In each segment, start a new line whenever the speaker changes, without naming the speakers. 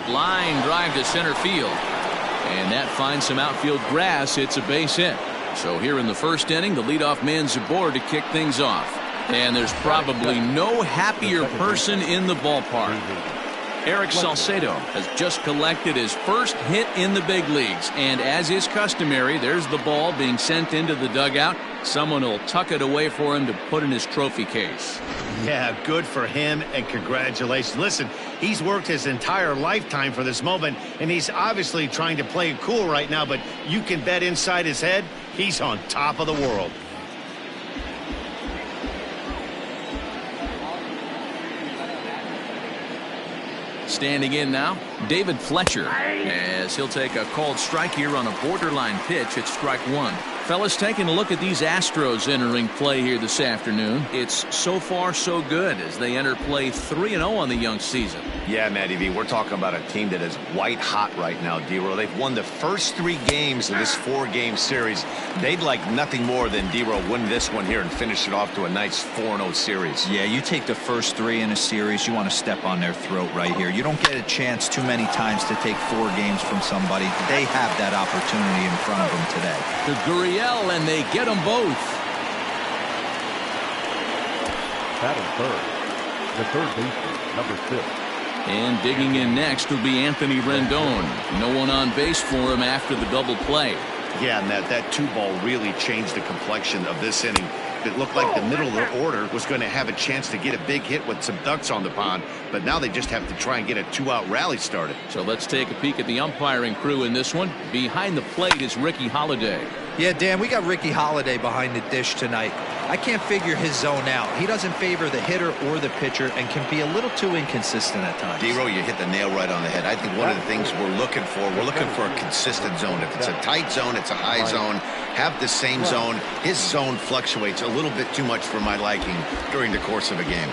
Line drive to center field. And that finds some outfield grass. It's a base hit. So here in the first inning, the leadoff man's aboard to kick things off. And there's probably no happier person in the ballpark. Eric Salcedo has just collected his first hit in the big leagues. And as is customary, there's the ball being sent into the dugout. Someone will tuck it away for him to put in his trophy case.
Yeah, good for him, and congratulations. Listen, he's worked his entire lifetime for this moment, and he's obviously trying to play it cool right now, but you can bet inside his head, he's on top of the world.
Standing in now, David Fletcher, as he'll take a called strike here on a borderline pitch at strike one. Fellas, taking a look at these Astros entering play here this afternoon. It's so far so good as they enter play 3-0 on the young season.
Yeah, Matty V, we're talking about a team that is white hot right now, D-Row. They've won the first 3 games of this 4-game series. They'd like nothing more than D-Row win this one here and finish it off to a nice 4-0 series.
Yeah, you take the first 3 in a series, you want to step on their throat right here. You don't get a chance too many times to take 4 games from somebody. They have that opportunity in front of them today.
To Gurriel, and they get them both.
Batting third, the third baseman, number 6.
And digging in next will be Anthony Rendon. No one on base for him after the double play.
Yeah, and that 2-ball really changed the complexion of this inning. It looked like the middle of the order was going to have a chance to get a big hit with some ducks on the pond, but now they just have to try and get a 2-out rally started.
So let's take a peek at the umpiring crew in this one. Behind the plate is Ricky Holiday.
Yeah, Dan, we got Ricky Holiday behind the dish tonight. I can't figure his zone out. He doesn't favor the hitter or the pitcher and can be a little too inconsistent at times.
D-Row, you hit the nail right on the head. I think one of the things we're looking for a consistent zone. If it's a tight zone, it's a high zone. Have the same zone. His zone fluctuates a little bit too much for my liking during the course of a game.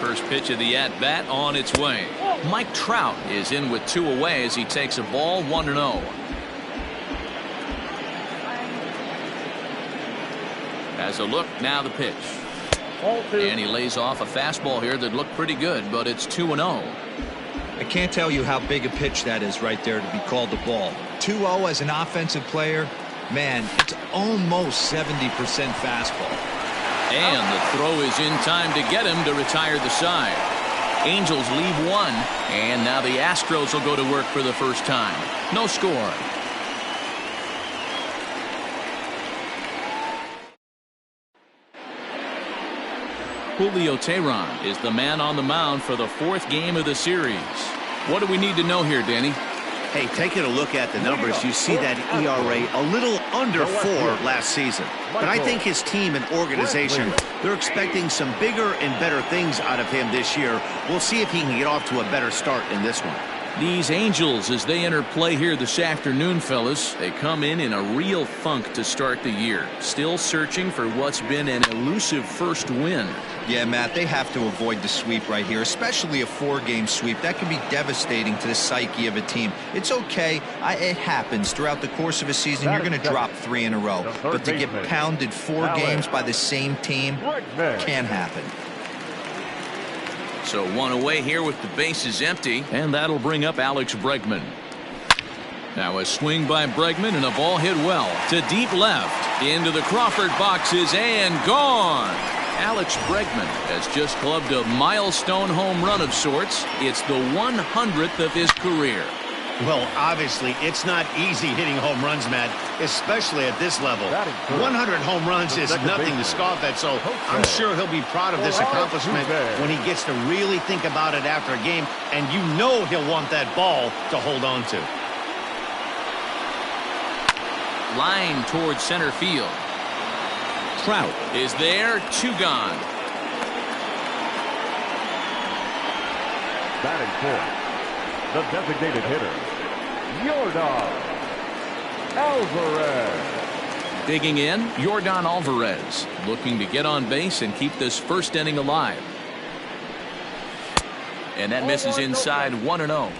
First pitch of the at-bat on its way. Mike Trout is in with 2 away as he takes a ball 1-0. As a look, now the pitch. And he lays off a fastball here that looked pretty good, but it's 2-0.
I can't tell you how big a pitch that is right there to be called the ball. 2-0 as an offensive player, man, it's almost 70% fastball.
And the throw is in time to get him to retire the side. Angels leave 1, and now the Astros will go to work for the first time. No score. Julio Teheran is the man on the mound for the 4th game of the series. What do we need to know here, Danny?
Hey, taking a look at the numbers, you see that ERA a little under 4 last season. But I think his team and organization, they're expecting some bigger and better things out of him this year. We'll see if he can get off to a better start in this one.
These Angels, as they enter play here this afternoon, fellas, they come in a real funk to start the year. Still searching for what's been an elusive first win.
Yeah, Matt, they have to avoid the sweep right here, especially a 4-game sweep. That can be devastating to the psyche of a team. It's okay. It happens. Throughout the course of a season, you're going to drop 3 in a row. But to get pounded 4 games by the same team can happen.
So 1 away here with the bases empty, and that'll bring up Alex Bregman. Now a swing by Bregman and a ball hit well to deep left into the Crawford boxes and gone. Alex Bregman has just clubbed a milestone home run of sorts. It's the 100th of his career.
Well, obviously, it's not easy hitting home runs, Matt, especially at this level. 100 home runs is nothing to scoff at, so I'm sure he'll be proud of this accomplishment when he gets to really think about it after a game, and you know he'll want that ball to hold on to.
Line towards center field. Trout is there, 2 gone.
Batting 4th, the designated hitter, Yordan Alvarez.
Digging in, Yordan Alvarez, looking to get on base and keep this first inning alive. And that misses inside 1-0.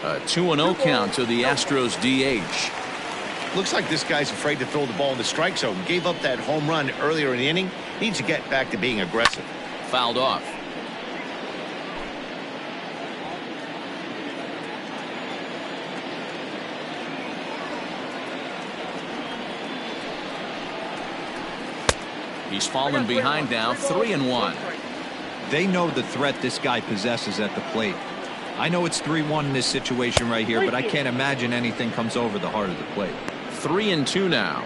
A 2-0 count to the Astros DH.
Looks like this guy's afraid to throw the ball in the strike zone. Gave up that home run earlier in the inning. Needs to get back to being aggressive.
Fouled off. He's fallen behind now, 3-1.
They know the threat this guy possesses at the plate. I know it's 3-1 in this situation right here, but I can't imagine anything comes over the heart of the plate.
3-2 now.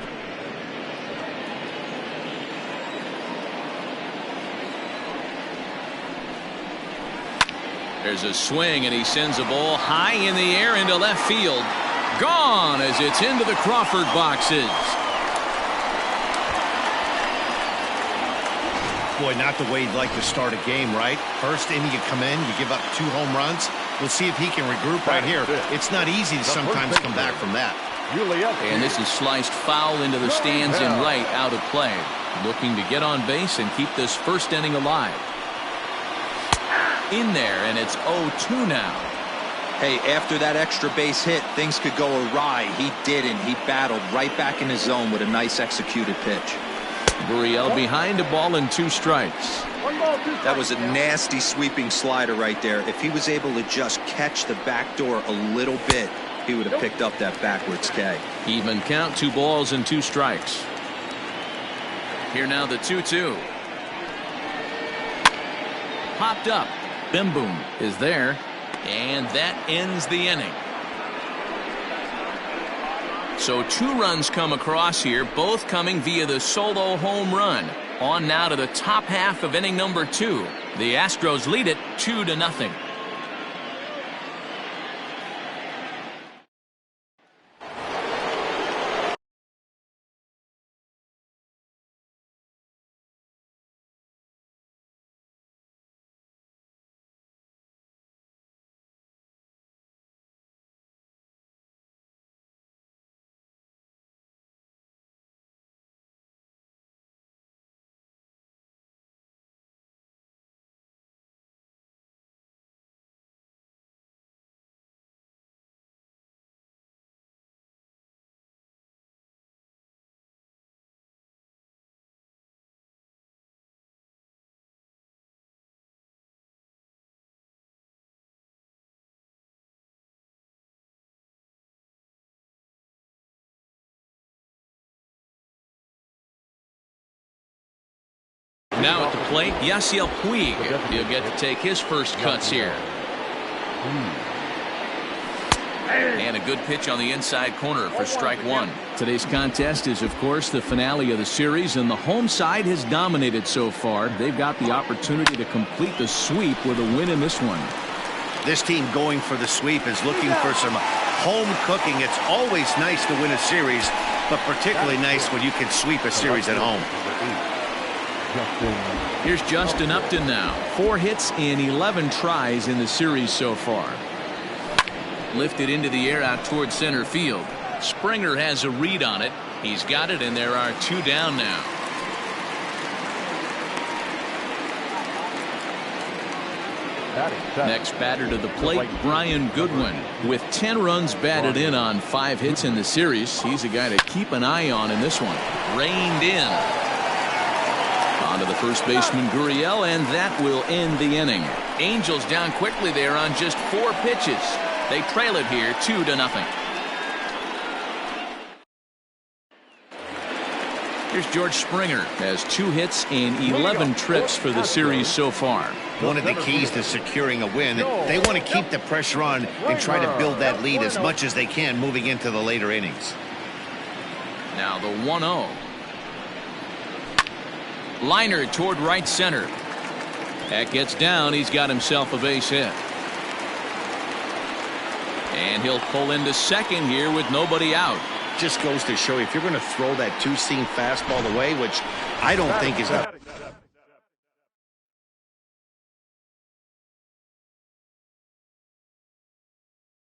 There's a swing, and he sends a ball high in the air into left field. Gone as it's into the Crawford boxes.
Boy, not the way you'd like to start a game, right? First inning, you come in, you give up 2 home runs. We'll see if he can regroup right here. It's not easy to sometimes come back from that.
And this is sliced foul into the stands in right, out of play. Looking to get on base and keep this first inning alive. In there, and it's 0-2 now.
Hey, after that extra base hit, things could go awry. He didn't. He battled right back in his zone with a nice executed pitch.
Gurriel behind a ball and 2 strikes.
That was a nasty sweeping slider right there. If he was able to just catch the back door a little bit, he would have picked up that backwards K.
Even count, 2 balls and 2 strikes. Here now the 2-2. Popped up. Bim Boom is there, and that ends the inning. So 2 runs come across here, both coming via the solo home run. On now to the top half of inning number 2. The Astros lead it 2-0. Now at the plate, Yasiel Puig. He'll get to take his first cuts here. And a good pitch on the inside corner for strike 1. Today's contest is, of course, the finale of the series, and the home side has dominated so far. They've got the opportunity to complete the sweep with a win in this one.
This team going for the sweep is looking for some home cooking. It's always nice to win a series, but particularly nice when you can sweep a series at home.
Here's Justin Upton now. 4 hits in 11 tries in the series so far. Lifted into the air out towards center field. Springer has a read on it. He's got it, and there are 2 down now. Next batter to the plate, Brian Goodwin. With 10 runs batted in on 5 hits in the series, he's a guy to keep an eye on in this one. Reined in. On to the first baseman, Gurriel, and that will end the inning. Angels down quickly there on just 4 pitches. They trail it here 2-0. Here's George Springer. Has 2 hits in 11 trips for the series so far.
One of the keys to securing a win, they want to keep the pressure on and try to build that lead as much as they can moving into the later innings.
Now the 1-0. Liner toward right center. That gets down. He's got himself a base hit. And he'll pull into second here with nobody out.
Just goes to show you, if you're going to throw that 2-seam fastball away, which I don't think is